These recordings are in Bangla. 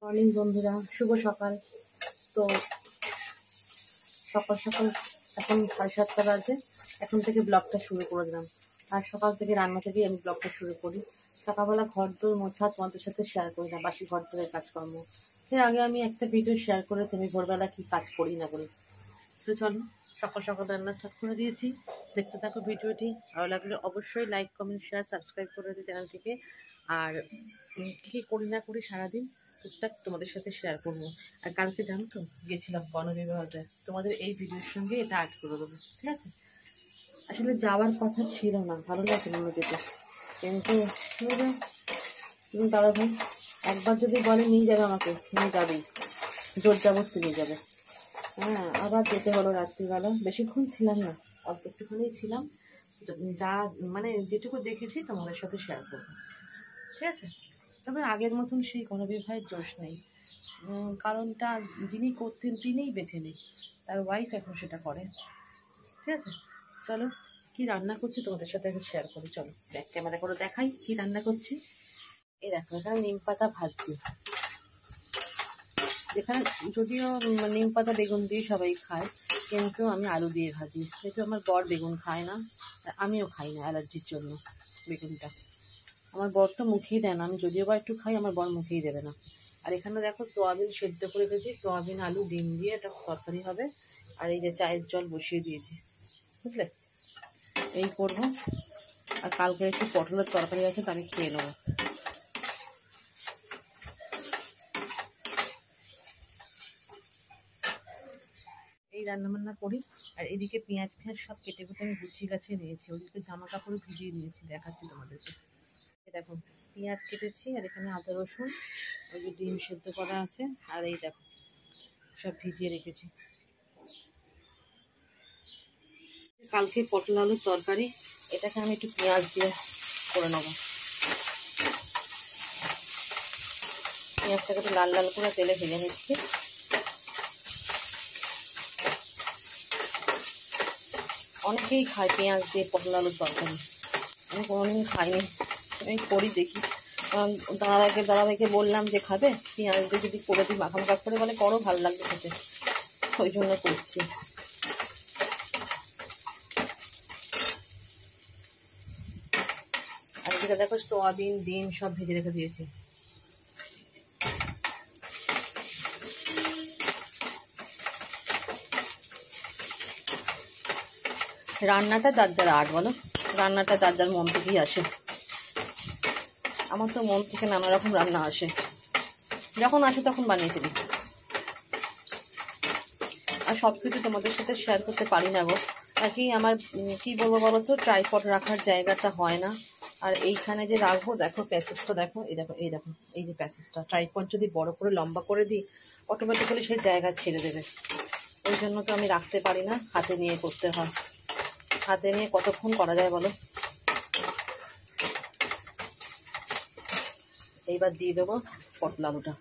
মর্নিং বন্ধুরা, শুভ সকাল। তো সকাল সকাল এখন 7:30 বাজে। এখন থেকে ব্লগটা শুরু করে দিলাম। আর সকাল থেকে রান্না থেকেই আমি ব্লগটা শুরু করি। সকালবেলা ঘর দোর মোছা তোমাদের সাথে শেয়ার করি না, বাসি ঘর দোরের কাজকর্ম। এর আগে আমি একটা ভিডিও শেয়ার করেছি আমি ভোরবেলা কি কাজ করি না বলি। তো চলো, সকাল সকাল রান্না স্টার্ট করে দিয়েছি। দেখতে থাকো ভিডিওটি। ভালো লাগলে অবশ্যই লাইক, কমেন্ট, শেয়ার, সাবস্ক্রাইব করে দিই চ্যানেলটিকে। আর কী করি না করি সারাদিন টুকটাক তোমাদের সাথে শেয়ার করবো। আর কালকে জানো তো গেছিলাম বনবিভাগে, তোমাদের এই ভিডিওর সঙ্গে এটা অ্যাড করে দেবো, ঠিক আছে? আসলে যাওয়ার কথা ছিল না, ভালো লাগছিল না যেতে, কিন্তু দাদা ভাই একবার যদি বলে নিয়ে যাবে আমাকে, নিয়ে যাবেই, জোর জবরদস্তি নিয়ে যাবে। হ্যাঁ, আবার যেতে হলো রাত্রিবেলা। বেশিক্ষণ ছিলাম না, অল্প একটুখানি ছিলাম। যা মানে যেটুকু দেখেছি তোমাদের সাথে শেয়ার করবো, ঠিক আছে? তবে আগের মতন সেই গণবিবাহের জোশ নেই। কারণটা যিনি করতেন তিনিই বেছে নেই, তার ওয়াইফ এখন সেটা করে, ঠিক আছে? চলো, কি রান্না করছি তোমাদের সাথে শেয়ার করি। চলো ব্যাক ক্যামেরা করে দেখাই কি রান্না করছি। এই দেখো, এখানে নিম পাতা ভাজছি। যেখানে যদিও নিম পাতা বেগুন দিয়ে সবাই খায়, কিন্তু আমি আলু দিয়ে ভাজি, যেহেতু আমার বর বেগুন খায় না, আমিও খাই না অ্যালার্জির জন্য বেগুনটা। আমার বর তো মুখেই দেয় না, আমি যদিও বা একটু খাই, আমার বর মুখেই দেবে না। আর এখানে দেখো সোয়াবিন সেদ্ধ করে রেখেছি, সোয়াবিন আলু ডিম দিয়ে এটা তরকারি হবে। আর এই যে চায়ের জল বসিয়ে দিয়েছি, বুঝলে? এই করবো। আর কালকে একটু পটলের তরকারি আছে, তা আমি খেয়ে নেবো। এই রান্নাবান্না করি। আর এদিকে পেঁয়াজ সব কেটে কুটে আমি গুছিয়ে গাছিয়ে নিয়েছি। ওদিকে জামা কাপড় ভিজিয়ে নিয়েছি, দেখাচ্ছি তোমাদেরকে। দেখো পেঁয়াজ কেটেছি, আর এখানে আদা রসুন, ওই যে ডিম সেদ্ধ করা আছে, আর এই দেখো সব ভিজিয়ে রেখেছি। কালকে পটল আলুর তরকারি, এটাকে আমি একটু পেঁয়াজ দিয়ে করে নেবো। পেঁয়াজটাকে একটু লাল লাল করে তেলে ভেজে নিচ্ছি। অনেকেই খায় পেঁয়াজ দিয়ে পটল আলুর তরকারি, আমি কোনোদিন খাইনি, আমি করি দেখি। দাদাভাইকে বললাম যে খাবে, পেঁয়াজ দিয়ে যদি করে দিই মাখা মাখা করে, বলে করো, ভালো লাগবে খেতে, ওই জন্য করছি। আর এদিকে দেখো সোয়াবিন ডিম সব ভেজে রেখে দিয়েছি। রান্নাটা যার যার আর্ট, বলো? রান্নাটা যার যার মন থেকেই আসে। আমার তো মন থেকে নানা রকম রান্না আসে, যখন আসে তখন বানিয়ে ফেলি। আর সব কিছু তোমাদের সাথে শেয়ার করতে পারি না গো। আর কি আমার কি বলবো বলো তো, ট্রাইপড রাখার জায়গাটা হয় না। আর এইখানে যে রাখবো, দেখো প্যাসেজটা দেখো, এই দেখো এই দেখো, এই যে প্যাসেজটা, ট্রাইপড যদি বড় করে লম্বা করে দিই অটোমেটিক্যালি সেই জায়গা ছেড়ে দেবে। ওই জন্য তো আমি রাখতে পারি না, হাতে নিয়ে করতে হয়। হাতে নিয়ে কতক্ষণ করা যায় বলো? এইবার দিয়ে দেবো পটল আলুটা।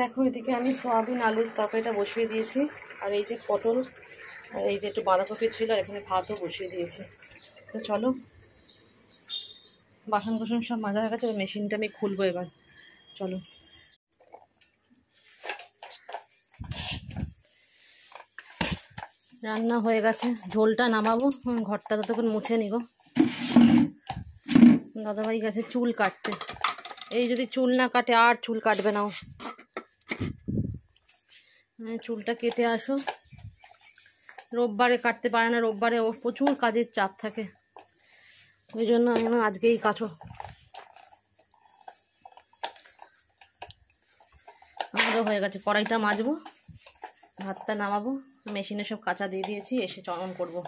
দেখো এদিকে আমি সোয়াবিন আলুর তরকারিটা বসিয়ে দিয়েছি, আর এই যে পটল, আর এই যে একটু বাঁধাকপি ছিল, এখানে ভাতও বসিয়ে দিয়েছি। তো চলো, বাসন কোসন সব মাজা হয়ে গেছে, মেশিনটা আমি খুলবো এবার। চলো, রান্না হয়ে গেছে, ঝোলটা নামাবো। ঘরটা ততক্ষণ মুছে নিগো। দাদাভাই গেছে চুল কাটতে, এই যদি চুল না কাটে আর চুল কাটবে না। চুলটা কেটে আসো, রোববারে কাটতে পারে না, রোববারে ওর প্রচুর কাজের চাপ থাকে, ওই জন্য আমি আজকেই কাটো। আমারও হয়ে গেছে, কড়াইটা মাজবো, ভাতটা নামাবো, মেশিনে সব কাঁচা দিয়ে দিয়েছি, এসে চরণ করবো।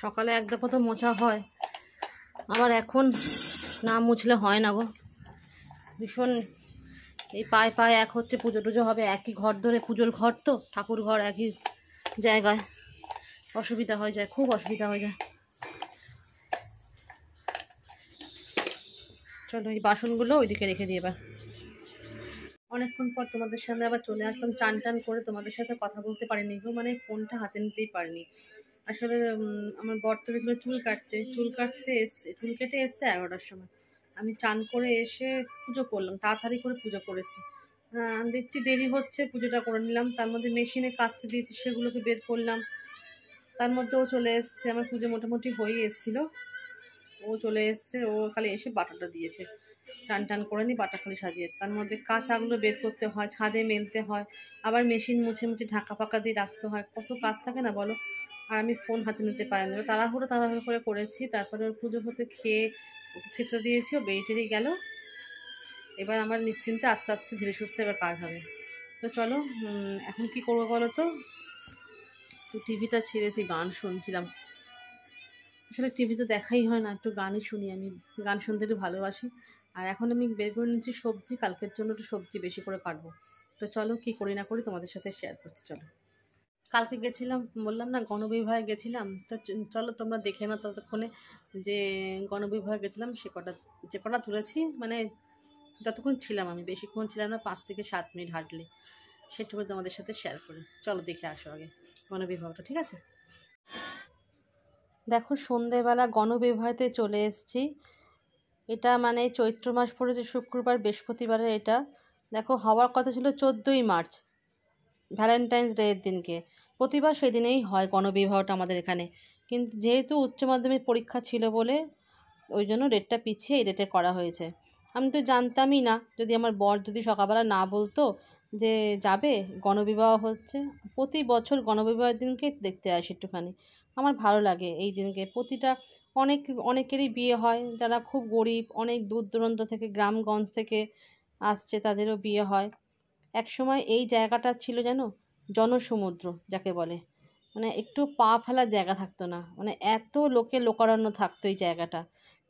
সকালে এক দফা তো মোছা হয়, আবার এখন না মুছলে হয় না গো। ভীষণ এই পায়ে পায়ে এক হচ্ছে, পুজো টুজো হবে একই ঘর ধরে, পুজোর ঘর তো, ঠাকুর ঘর একই জায়গায়, অসুবিধা হয়ে যায়, খুব অসুবিধা হয়ে যায়। চলো এই বাসনগুলো ওইদিকে রেখে দিয়ে এবার অনেকক্ষণ পর তোমাদের সামনে আবার চলে আসলাম। চান টান করে তোমাদের সাথে কথা বলতে পারিনি গো, মানে ফোনটা হাতে নিতেই পারিনি। আসলে আমার বর তো গেছিলো চুল কাটতে এসছে, চুল কেটে এসছে 11টার সময়। আমি চান করে এসে পুজো করলাম, তাড়াতাড়ি করে পুজো করেছি। দেখছি দেরি হচ্ছে, পুজোটা করে নিলাম। তার মধ্যে মেশিনে কাচতে দিয়েছি, সেগুলোকে বের করলাম। তার মধ্যেও চলে এসছে, আমার পুজো মোটামুটি হয়েই এসেছিলো। ও চলে এসছে, ও খালি এসে বাটাটা দিয়েছে, চান টান করে নি, বাটা খালি সাজিয়েছে। তার মধ্যে কাঁচাগুলো বের করতে হয়, ছাদে মেলতে হয়, আবার মেশিন মুছে মুছে ঢাকা পাকা দিয়ে রাখতে হয়, কত কাজ থাকে না বলো। আর আমি ফোন হাতে নিতে পারি না, তাড়াহুড়ো করে করেছি। তারপরে ওর পুজো হতে খেয়ে ওকে খেতে দিয়েছি, ও বেরিয়ে গেল। এবার আমার নিশ্চিন্তে আস্তে আস্তে ধীরে সুস্থে এবার কাজ হবে। তো চলো এখন কি করবো বলো তো, টিভিটা ছেড়েছি, গান শুনছিলাম। আসলে টিভিতে দেখাই হয় না, একটু গানই শুনি, আমি গান শুনতে একটু ভালোবাসি। আর এখন আমি বের করে নিচ্ছি সবজি, কালকের জন্য একটু সবজি বেশি করে কাটবো। তো চলো কি করি না করি তোমাদের সাথে শেয়ার করছি। চলো, কালকে গেছিলাম, বললাম না গণবিভাগে গেছিলাম, তো চলো তোমরা দেখে নাও ততক্ষণে যে গণবিভাগে গেছিলাম যে কটা তুলেছি, মানে যতক্ষণ ছিলাম, আমি বেশিক্ষণ ছিলাম না, 5 থেকে 7 মিনিট হাঁটলে, সেটুকু তোমাদের সাথে শেয়ার করি। চলো দেখে আসো আগে গণবিভাগটা, ঠিক আছে? দেখো সন্ধেবেলা গণবিবাহতে চলে এসেছি। এটা মানে চৈত্র মাস পড়েছে শুক্রবার, বৃহস্পতিবারে এটা। দেখো হওয়ার কথা ছিল 14ই মার্চ, ভ্যালেন্টাইন্স ডে এর দিনকে। প্রতিবার সেদিনেই হয় গণবিবাহটা আমাদের এখানে, কিন্তু যেহেতু উচ্চ মাধ্যমিক পরীক্ষা ছিল বলে ওই জন্য ডেটটা পিছিয়ে এই ডেটে করা হয়েছে। আমি তো জানতামই না, যদি আমার বর যদি সকালবেলা না বলতো যে যাবে গণবিবাহ হচ্ছে। প্রতি বছর গণবিবাহের দিনকে দেখতে আসি একটুখানি, আমার ভালো লাগে এই দিনকে। অনেকেরই বিয়ে হয়, যারা খুব গরিব, অনেক দূর দূরান্ত থেকে, গ্রামগঞ্জ থেকে আসছে, তাদেরও বিয়ে হয়। একসময় এই জায়গাটা ছিল যেন জনসমুদ্র যাকে বলে, মানে একটু পা ফেলার জায়গা থাকতো না, মানে এত লোকারণ্য থাকতো এই জায়গাটা।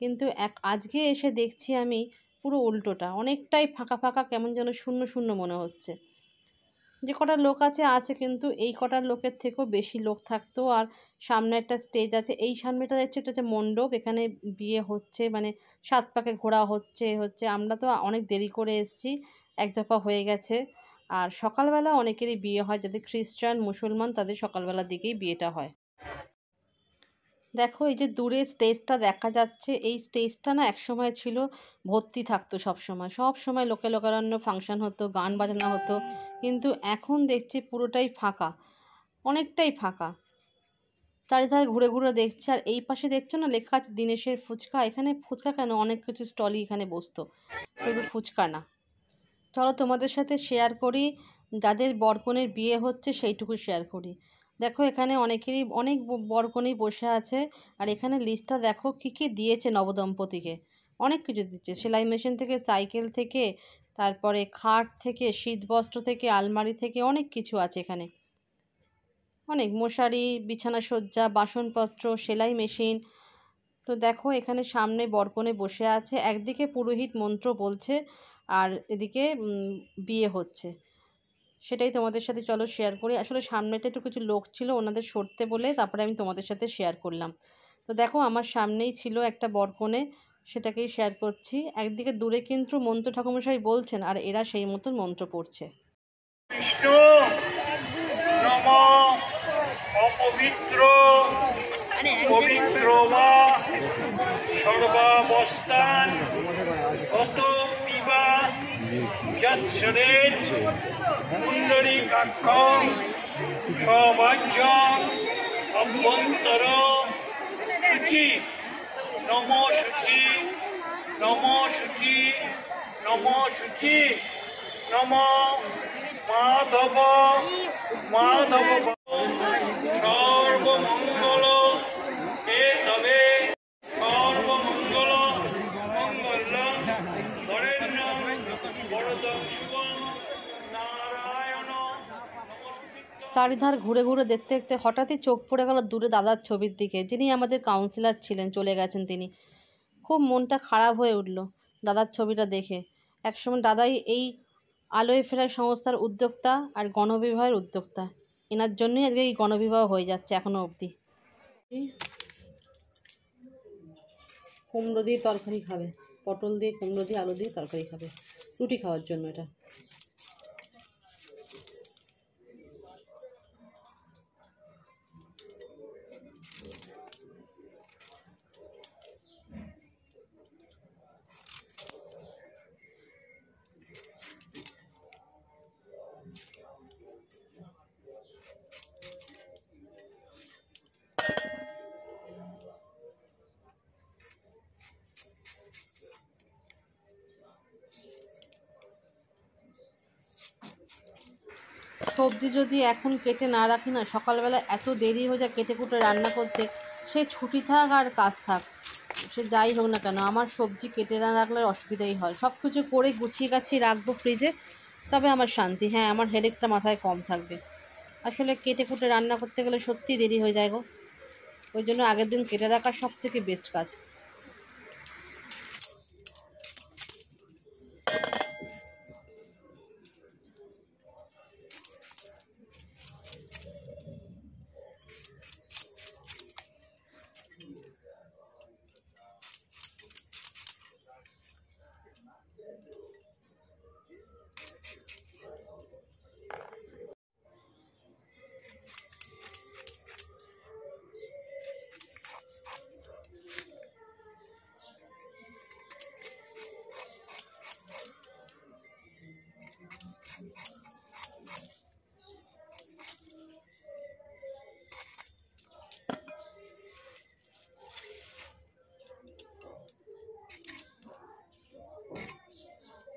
কিন্তু আজকে এসে দেখছি আমি পুরো উল্টোটা, অনেকটাই ফাঁকা ফাঁকা, কেমন যেন শূন্য শূন্য মনে হচ্ছে। যে কটা লোক আছে কিন্তু এই কটা লোকের থেকেও বেশি লোক থাকতো। আর সামনে একটা স্টেজ আছে, এই সামনেটা দেখছি এটা হচ্ছে মণ্ডপ, এখানে বিয়ে হচ্ছে, মানে 7 পাকে ঘোরা হচ্ছে। আমরা তো অনেক দেরি করে এসেছি, এক দফা হয়ে গেছে। আর সকালবেলা অনেকেরই বিয়ে হয়, যাদের খ্রিস্টান মুসলমান তাদের সকালবেলার দিকেই বিয়েটা হয়। দেখো এই যে দূরে স্টেজটা দেখা যাচ্ছে, এই স্টেজটা না একসময় ছিল ভর্তি থাকতো, সব সময় লোকারণ্য ফাংশন হতো, গান বাজনা হতো। কিন্তু এখন দেখছি পুরোটাই ফাঁকা, অনেকটাই ফাঁকা। চারিধারে ঘুরে ঘুরে দেখছে। আর এই পাশে দেখছো না লেখা আছে দিনেশের ফুচকা, এখানে ফুচকা কেন, অনেক কিছু স্টলই এখানে বসতো, শুধু ফুচকা না। চলো তোমাদের সাথে শেয়ার করি, যাদের বরকনের বিয়ে হচ্ছে সেইটুকু শেয়ার করি। দেখো এখানে অনেক বরকনেই বসে আছে। আর এখানে লিস্টটা দেখো কী কী দিয়েছে নবদম্পতিকে, অনেক কিছু দিচ্ছে, সেলাই মেশিন থেকে, সাইকেল থেকে, তারপরে খাট থেকে, শীতবস্ত্র থেকে, আলমারি থেকে, অনেক কিছু আছে এখানে। অনেক মশারি, বিছানা সজ্জা, বাসনপত্র, সেলাই মেশিন। তো দেখো এখানে সামনে বরকনে বসে আছে, একদিকে পুরোহিত মন্ত্র বলছে আর এদিকে বিয়ে হচ্ছে, সেটাই তোমাদের সাথে চলো শেয়ার করি। আসলে সামনেটা একটু কিছু লোক ছিল, ওনাদের সরতে বলে তারপরে আমি তোমাদের সাথে শেয়ার করলাম। তো দেখো আমার সামনেই ছিল একটা বরকনে, সেটাকেই শেয়ার করছি। একদিকে দূরে কিন্তু মন্ত্র ঠাকুরমশাই বলছেন আর এরা সেই মতন মন্ত্র পড়ছে। অপবিত্র পবিত্র বা সর্বাবস্থান অত পিবা যৎসরেত পুণ্ডরীকাক্ষং সবাহ্যং অভ্যন্তর শুচি নম শুচি নম শুচি নম শুচি নম মাধব মাধব সর্বমঙ্গল হে তবে সর্বমঙ্গল মঙ্গল বরেণ্য বরদং শুভম নারায়ণ নমস্কৃত্য চারিধার ঘুরে ঘুরে দেখতে দেখতে হঠাৎই চোখ পড়ে গেল দূরে দাদার ছবির দিকে, যিনি আমাদের কাউন্সিলর ছিলেন, চলে গেছেন তিনি। খুব মনটা খারাপ হয়ে উঠল দাদার ছবিটা দেখে। একসময় দাদাই এই আলোয় ফেরার সংস্থার উদ্যোক্তা আর গণবিবাহের উদ্যোক্তা। এনার জন্যই আজকে এই গণবিবাহ হয়ে যাচ্ছে এখনো অবধি। কুমড়ো দিয়ে তরকারি খাবে, পটল দিয়ে কুমড়ো দিয়ে আলু দিয়ে তরকারি খাবে, রুটি খাওয়ার জন্য এটা। সবজি যদি এখন কেটে না রাখি না, সকালবেলা এত দেরি হয়ে যায় কেটে কুটে রান্না করতে, সে ছুটি থাক আর কাজ থাক, সে যাই হোক না কেন, আমার সবজি কেটে না রাখলে অসুবিধাই হয়। সব কিছু করে গুছিয়ে গাছিয়ে রাখবো ফ্রিজে, তবে আমার শান্তি। হ্যাঁ, আমার হেডেকটা মাথায় কম থাকবে। আসলে কেটে কুটে রান্না করতে গেলে সত্যিই দেরি হয়ে যায় গো। ওই জন্য আগের দিন কেটে রাখা সব থেকে বেস্ট কাজ।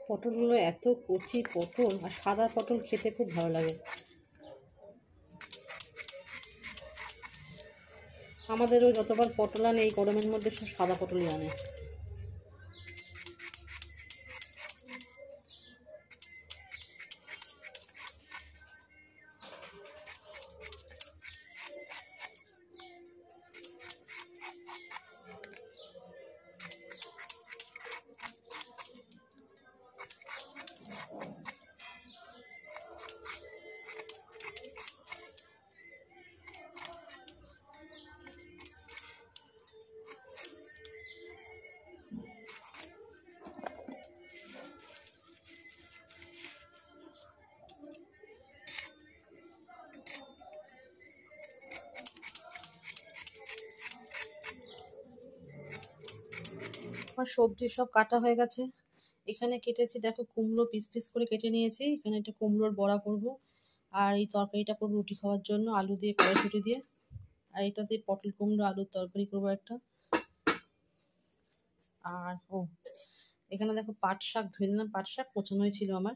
পটলগুলো এত কচি পটল, আর সাদা পটল খেতে খুব ভালো লাগে। আমাদেরও যতবার পটল আনে এই গরমের মধ্যে সব সাদা পটলই আনে। আমার সবজি সব কাটা হয়ে গেছে। এখানে কেটেছি, দেখো কুমড়ো পিস পিস করে কেটে নিয়েছি। এখানে একটা কুমড়োর বড়া করব, আর এই তরকারিটা করবো রুটি খাওয়ার জন্য, আলু দিয়ে কড়াইশুঁটি দিয়ে। আর এটা দিয়ে পটল কুমড়ো আলুর তরকারি করবো একটা। আর এখানে দেখো পাট শাক ধুয়ে নিলাম, পাট শাক কোচানোই ছিল আমার।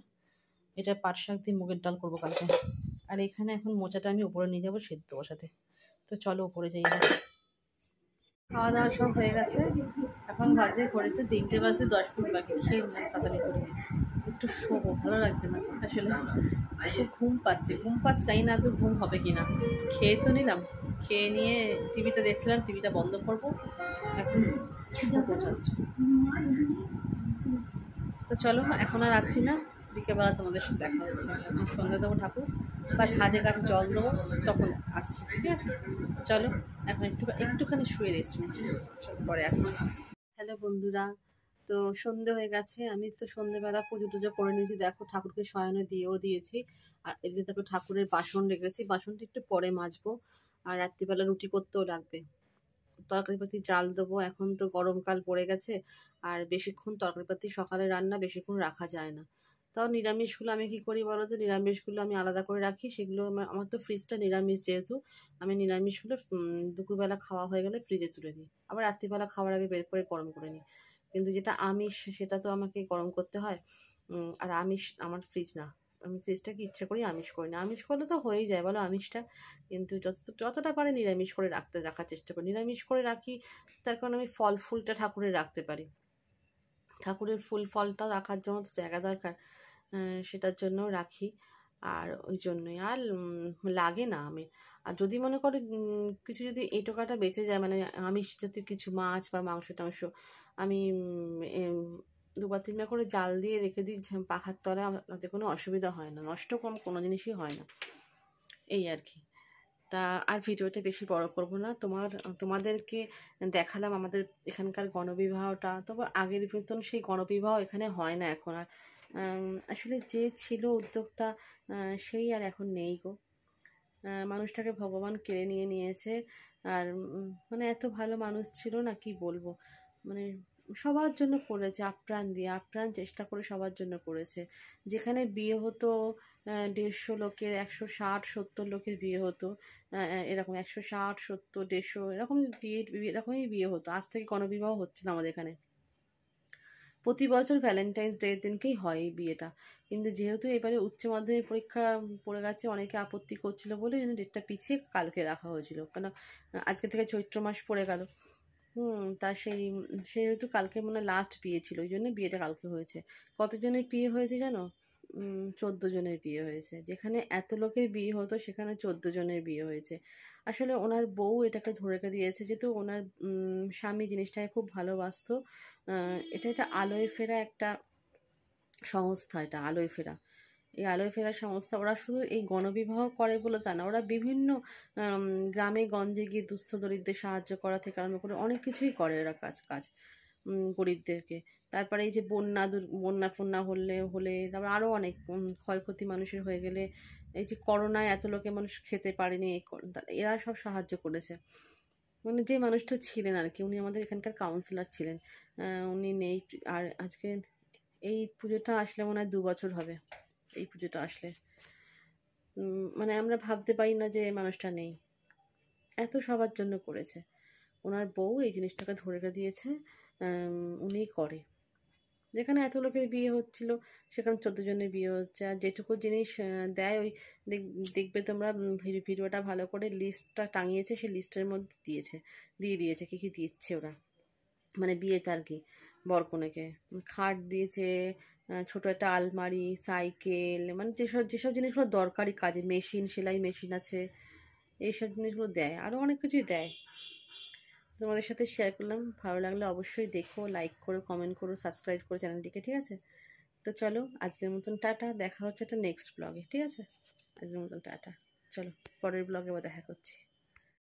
এটা পাট শাক দিয়ে মুগের ডাল করবো কালকে। আর এখানে এখন মোচাটা আমি উপরে নিয়ে যাবো সেদ্ধ বসাতে। তো চলো উপরে যাই। খাওয়া দাওয়া সব হয়ে গেছে, এখন বাজে ঘড়িতে 3টে বাজে 10 মিনিট বাকি। খেয়ে নিলাম তাড়াতাড়ি করে, একটু শোবো, ভালো লাগছে না আসলে, খুব ঘুম পাচ্ছে জানি না তো ঘুম হবে কি না। খেয়ে তো নিলাম, খেয়ে নিয়ে টিভিটা দেখছিলাম, টিভিটা বন্ধ করবো, এখন শোবো জাস্ট। তো চলো এখন আর আসছি না, বিকেলবেলা তোমাদের সাথে দেখা হচ্ছে। এখন সন্ধ্যে দেবো ঠাকুর, বা ছাদে কাছে জল দেবো, তখন আসছি, ঠিক আছে? চলো এখন একটুখানি শুয়ে রেস্ট নিই, চলো পরে আসছি। হ্যালো বন্ধুরা, তো সন্ধে হয়ে গেছে। আমি তো সন্ধেবেলা পুজো টুজো করে নিয়েছি, দেখো ঠাকুরকে শয়নে দিয়েও দিয়েছি। আর এদিকে দেখো ঠাকুরের বাসন রেখেছি, বাসনটা একটু পরে মাজবো। আর রাত্রিবেলা রুটি করতেও লাগবে, তরকারিপাতি জাল দেবো। এখন তো গরমকাল পড়ে গেছে, আর বেশিক্ষণ তরকারিপাতি সকালে রান্না বেশিক্ষণ রাখা যায় না। তাও নিরামিষগুলো আমি কী করি বলো তো, নিরামিষগুলো আমি আলাদা করে রাখি। সেগুলো আমার তো ফ্রিজটা নিরামিষ যেহেতু, আমি নিরামিষগুলো দুপুরবেলা খাওয়া হয়ে গেলে ফ্রিজে তুলে দিই, আবার রাত্রিবেলা খাওয়ার আগে বের করে গরম করে নিই। কিন্তু যেটা আমিষ সেটা তো আমাকে গরম করতে হয়। আর আমিষ আমার ফ্রিজ না, আমি ফ্রিজটাকে ইচ্ছে করি আমিষ করি না। আমিষ করলে তো হয়েই যায় বলো আমিষটা, কিন্তু যতটা পারে নিরামিষ করে রাখার চেষ্টা করি। নিরামিষ করে রাখি তার কারণ আমি ফুলটা ঠাকুরের রাখতে পারি। ঠাকুরের ফলটা রাখার জন্য তো জায়গা দরকার, সেটার জন্য রাখি। আর ওই জন্যই আর লাগে না আমি। আর যদি মনে করো কিছু যদি এই টোকাটা বেঁচে যায়, মানে আমিষ জাতীয় কিছু মাছ বা মাংস টাংস আমি 2-3 বার করে জাল দিয়ে রেখে দিই পাখার তলায়, তাতে কোনো অসুবিধা হয় না, নষ্ট কম কোনো জিনিসই হয় না, এই আর কি। তা আর ভিডিওটা বেশি বড় করব না, তোমাদেরকে দেখালাম আমাদের এখানকার গণবিবাহটা। তবে আগের মতন সেই গণবিবাহ এখানে হয় না এখন আর। আসলে যে ছিল উদ্যোক্তা সেই আর এখন নেই গো। মানুষটাকে ভগবান কেড়ে নিয়ে নিয়েছে। আর মানে এত ভালো মানুষ ছিল না, কি বলবো, মানে সবার জন্য করেছে, আপ্রাণ দিয়ে আপ্রাণ চেষ্টা করে সবার জন্য করেছে। যেখানে বিয়ে হতো 150 লোকের, 160-70 লোকের বিয়ে হতো, এরকম 160-70-150 এরকম এরকমই বিয়ে হতো। আজ থেকে গণবিবাহ হচ্ছে না আমাদের এখানে, প্রতি বছর ভ্যালেন্টাইন্স ডের দিনকেই হয় এই বিয়েটা। কিন্তু যেহেতু এবারে উচ্চ মাধ্যমিক পরীক্ষা পড়ে গেছে, অনেকে আপত্তি করছিল বলে এই জন্য ডেটটা পিছিয়ে কালকে রাখা হয়েছিল, কেন আজকে থেকে চৈত্র মাস পড়ে গেল। তা সেহেতু কালকে মনে হয় লাস্ট বিয়ে ছিল, ওই জন্য বিয়েটা কালকে হয়েছে। কতজনের বিয়ে হয়েছে জানো? 14 জনের বিয়ে হয়েছে। যেখানে এত লোকের বিয়ে হতো সেখানে 14 জনের বিয়ে হয়েছে। আসলে ওনার বউ এটাকে ধরে রেখে দিয়েছে, যেহেতু ওনার স্বামী জিনিসটাকে খুব ভালোবাসতো। এটা আলোয় ফেরা একটা সংস্থা, এটা আলোয় ফেরা। এই আলোয় ফেরা সংস্থা, ওরা শুধু এই গণবিবাহ করে বলে তা না, ওরা বিভিন্ন গ্রামে গঞ্জে গিয়ে দুস্থ দরিদ্রদের সাহায্য করা থেকে আরম্ভ করে অনেক কিছুই করে এরা কাজ গরিবদেরকে। তারপরে এই যে বন্যা ফন্যা হলে তারপর আরও অনেক ক্ষয়ক্ষতি মানুষের হয়ে গেলে, এই যে করোনায় এত লোকে মানুষ খেতে পারেনি, এরা সব সাহায্য করেছে। মানে যে মানুষটা ছিলেন আর কি, উনি আমাদের এখানকার কাউন্সিলর ছিলেন। উনি নেই আর। আজকে এই পুজোটা আসলে মনে হয় 2 বছর হবে, এই পুজোটা আসলে। মানে আমরা ভাবতে পারি না যে মানুষটা নেই, এত সবার জন্য করেছে। ওনার বউ এই জিনিসটাকে ধরে রেখে দিয়েছে, উনিই করে। যেখানে এত লোকের বিয়ে হচ্ছিল সেখানে 14 জনের বিয়ে হচ্ছে। আর যেটুকু জিনিস দেয় ওই দেখবে তোমরা, ভিডিওটা ভালো করে লিস্টটা টাঙিয়েছে, সেই লিস্টের মধ্যে দিয়ে দিয়েছে কী কী দিচ্ছে ওরা, মানে বিয়েতে আর কি। বরকনেকে খাট দিয়েছে, ছোট একটা আলমারি, সাইকেল, মানে যেসব যেসব জিনিসগুলো দরকারি কাজে, মেশিন, সেলাই মেশিন আছে, এইসব জিনিসগুলো দেয়, আরও অনেক কিছুই দেয়। তোমাদের সাথে শেয়ার করলাম, ভালো লাগলে অবশ্যই দেখো, লাইক করো, কমেন্ট করো, সাবস্ক্রাইব করো চ্যানেলটিকে, ঠিক আছে? তো চলো আজকের মতন টাটা, দেখা হচ্ছে একটা নেক্সট ব্লগে, ঠিক আছে? আজকের মতন টাটা, চলো পরের ব্লগে আবার দেখা করছি।